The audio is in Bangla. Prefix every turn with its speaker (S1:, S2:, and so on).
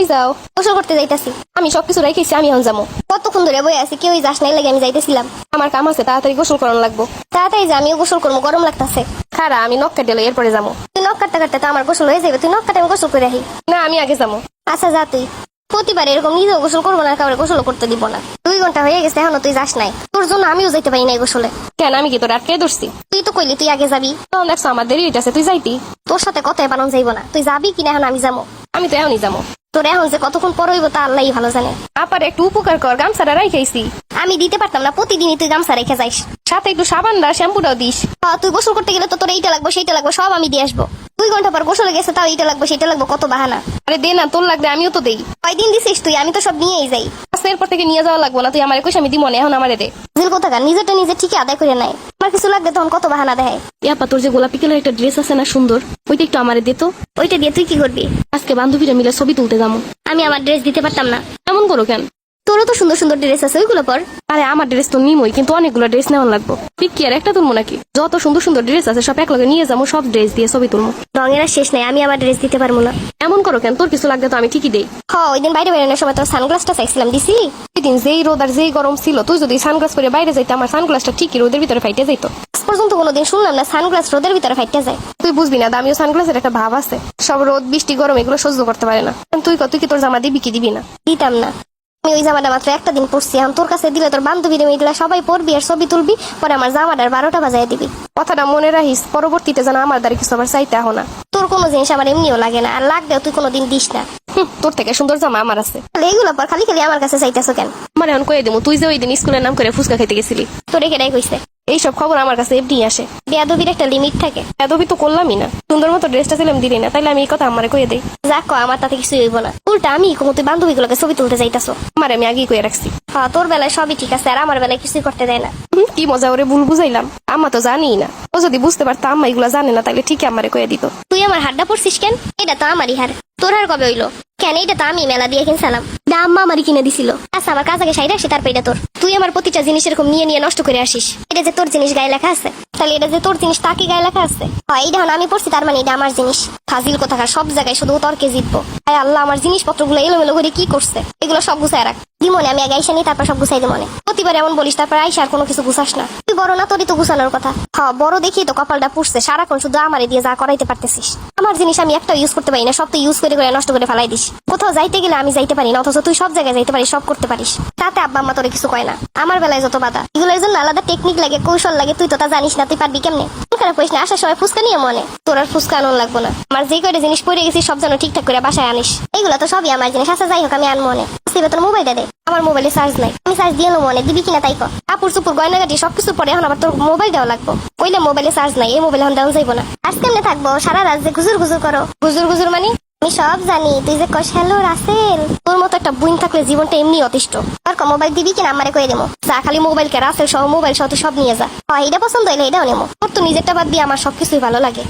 S1: কই যাও?
S2: গোসল করতে যাইতাছি।
S1: আমি সবকিছু রাইখেছি, আমি এখন যাবো।
S2: কতক্ষণ ধরে বই আছি, কেউই যাস নাই লাগে আমি যাইতেছিলাম।
S1: আমার কাম আছে, তাড়াতাড়ি গোসল করানো লাগবো।
S2: তাড়াতাড়ি যা, আমিও গোসল করবো, গরম লাগতাছে।
S1: খারা আমি নখ কাটে এলো, এরপরে যাবো।
S2: তুই নখ কাটতে কাটতে তো আমার গোসল হয়ে যাবে, তুই নখ কাটে আমি গোসল করে রাখি।
S1: না, আমি আগে যাবো।
S2: আচ্ছা যা তুই। প্রতিবার এরকম নিজেও গোসল করবো না, কাউরে গোসল করতে দিব না। 2 ঘন্টা হয়ে গেছে এখনো তুই যাস নাই, তোর জন্য আমিও যাইতে পারি নাই গোসলে।
S1: কেন, আমি কি তোর আটকে ধরছি?
S2: তুই তো কইলি তুই আগে যাবি।
S1: তখন দেখছো আমার দেরি হইতেছে, তুই যাইতি।
S2: তোর সাথে কথাই বানান যাইবো না, তুই যাবি কিনা এখন আমি যাবো।
S1: আমি তো এখনই যাবো।
S2: তোর এখন যে কতক্ষণ পর হইব তা আল্লাহই ভালো জানে।
S1: আপার একটু উপকার কর, গামছাটা রাইখাইছি।
S2: আমি দিতে পারতাম না, প্রতিদিনই তুই গামছা রেখে যাইস।
S1: সাথে একটু সাবান আর শ্যাম্পুটাও দিস।
S2: তুই গোসল করতে গেলে তো তোর এইটা লাগবে সেইটা লাগবে সব আমি দিয়ে আসবো। 2 ঘন্টা পর গোসলে গেছে তাও এইটা লাগবে সেইটা লাগবে, কত বাহানা।
S1: আরে দে না, তোর লাগবে আমিও তো দেই।
S2: কয়দিন দিছিস তুই? আমি তো সব নিয়েই যাই।
S1: আচ্ছা, এরপর থেকে নিয়ে যাওয়া লাগবো না, তুই আমার কইস আমি দিব না, এখন আমারে দে।
S2: জিল কোথাকার, নিজেরটা নিজে ঠিকই আদায় করে নাই। আমার কিছু লাগবে তখন কত বাহানা দেয়।
S1: ইয়াপা, তোর যে গোলাপি কালার একটা ড্রেস আছে না সুন্দর, ওইটা একটু আমারে দে তো।
S2: ওইটা দিয়ে তুই কি করবি?
S1: আজকে বান্ধবীরা মিলে ছবি তুলতে যাবো।
S2: আমি আমার ড্রেস দিতে পারতাম না।
S1: এমন করো কেন?
S2: তোরও তো সুন্দর সুন্দর ড্রেস আছে, ওইগুলো পর।
S1: আরে আমার ড্রেস তো নিমই, কিন্তু অনেকগুলো ড্রেস নেওয়ার লাগবো। তুই কি আর একটা তুলবো নাকি? যত সুন্দর সুন্দর ড্রেস আছে সব একলগে নিয়ে যাবো, সব ড্রেস দিয়ে ছবি তুলবো।
S2: রঙের আর শেষ নাই, আমি আমার ড্রেস দিতে পারবো না।
S1: এমন করো কেন? তোর কিছু লাগবে তো আমি ঠিকই দেই।
S2: ওই দিন বাইরে বেরোনোর সময় তোর সানগ্লাসটা চাইছিলাম, দিছিলি?
S1: ওই দিন যেই রোদ আর যেই গরম ছিল, তুই যদি সানগ্লাস করে বাইরে যাইতে, আমার সানগ্লাসটা ঠিকই রোদের ভিতরে ফাইটে যাইতো।
S2: আজ পর্যন্ত কোনোদিন শুনলাম না সানগ্লাস রোদের ভিতরে ফাইটে যায়।
S1: তুই বুঝবি না, দামিও সানগ্লাসের একটা ভাব আছে। সব রোদ বৃষ্টি গরম এগুলো সহ্য করতে পারে না। তুই কি তোর জামা দিবি কি দিবি না?
S2: দিতাম না। আমি ওই জামাটা মাত্র একটা দিন পরছি, এখন তোর কাছে দিলে তোর বান্ধবীরা মিলে সবাই পরবি আর ছবি তুলবি, পরে আমার জামাটার 12টা বাজায় দিবি।
S1: কথাটা মনে রাখিস, পরবর্তীতে যেন আমার দ্বারা কিছু আবার চাইতে আহ না।
S2: তোর কোনো জিনিস আমার এমনিও লাগে না, আর লাগলেও তুই কোনোদিন দিস না।
S1: তোর থেকে সুন্দর জামা আমার আছে।
S2: এগুলো পর খালি খালি আমার কাছে চাইতেছো কেন?
S1: মানে এখন কয়ে দেবো, তুই যে ওই দিন স্কুলের নাম করে ফুচকা খাইতে গেছিলি,
S2: তোর এটাই কইছে।
S1: এইসব খবর আমার কাছে এমনি আসে।
S2: বেয়াদবির একটা লিমিট থাকে।
S1: এতবি তো করলামই না, সুন্দর মতো ড্রেসটা ছিলাম দিলি না, তাইলে আমি এই কথা আমারে কয়ে দেই।
S2: যাক আমার তাতে কিছুই হইব না, উল্টা আমি কোনো তুই বান্ধবীগুলোকে ছবি তুলতে যাইতাছো।
S1: আমার আমি আগেই কয়ে রাখছি।
S2: তোর বেলায় সবই ঠিক আছে, আর আমার বেলায় কিছুই করতে দেয় না।
S1: কি মজা ওরে ভুল বুঝাইলাম। আম্মা তো জানিই না, ও যদি বুঝতে পারতো আম্মা এগুলা জানে না, তাইলে ঠিকই আমারে কয়ে দিত।
S2: তুই আমার হাড্ডা পড়ছিস কেন? এটা তো আমারই হার। তোর হার কবে হইলো? কেন, এটা তো আমি মেলা দিয়ে কিনছিলাম, আম্মা আমারই কিনে দিছিল। আচ্ছা আমার কাজ আগে সাইড আসি, তারপর এটা তোর। তুই আমার প্রতিটা জিনিস এরকম নিয়ে নিয়ে নষ্ট করে আসিস। এটা যে তোর জিনিস গায়ে লেখা আছে, তাহলে এটা যে তোর জিনিস তা কি গায়ে লেখা আছে? এইটা আমি পড়ছি, তার মানে এটা আমার জিনিস। ফাজিল কোথাকার, সব জায়গায় শুধু তর্কে জিতবো। আল্লাহ, আমার জিনিসপত্রগুলো এলোমেলো করে কি করছে? এগুলো সব গুছায় রাখ। দিমনে আমি আগে আইসা নি, তারপর সব গুছাই দিমনে। প্রতিবার এমন বলিস, তারপর আইসা আর কোনো কিছু গুছাস না। তুই বড় না, তোরই তো গুছানোর কথা। বড় দেখি তো কপালটা পুষছে, সারাক্ষণ শুধু আমারে দিয়ে যা করাইতে পারতেছিস। আমার জিনিস আমি একটা ইউজ করতে পারি না, সব তো ইউজ করে করে নষ্ট করে ফেলাই দিস। কোথাও যাইতে গেলে আমি যাইতে পারি না, অথচ তুই সব জায়গায় যাইতে পারিস, সব করতে পারিস। তাতে আব্বা আম্মা তোরে কিছু কয় না। আমার বেলায় যত বাধা, এগুলোর জন্য আলাদা টেকনিক লাগে, কৌশল লাগে। তুই তো তা জানিস না, তুই পারবি কেমনে? খারাপ করিস না, আসার সময় ফুচকা নিয়ে মনে। তোর আর ফুচকা আনন্দ লাগবো না। আমার যে কয়টা জিনিস পড়ে গেছি সব যেন ঠিকঠাক করে বাসায় আনিস। এইগুলো তো সবই আমার জিনিস। আচ্ছা যাই হোক, আমি আনবো মনে। তোর মোবাইলটা দে। আমার মোবাইলে চার্জ নাই, আমি চার্জ দিয়ে নেবো মনে। দিবি কিনা তাই কর। কাপড় চুপুর গয়নাগাটি সবকিছু পরে এখন আবার তোর মোবাইল দেওয়া লাগবো। কইলে মোবাইলে চার্জ নাই, এই মোবাইল এখন দেওয়া যাইবো না। আজ কেমনে থাকবো? সারা রাত যে গুজুর গুজুর করো। গুজুর গুজুর মানে আমি সব জানি। তুই যে কস হ্যালো রাসেল, তোর মতো একটা বুইন থাকলে জীবনটা এমনি অতিষ্ঠ। আর মোবাইল দিবি কিনা আমারে কয়ে দেবো। যা, খালি মোবাইল কে রাসেল সহ মোবাইল সহ তুই সব নিয়ে যা। এটা পছন্দ হইলে এটাও নেবো। তোর তো নিজেরটা বাদ দিয়ে আমার সবকিছুই ভালো লাগে।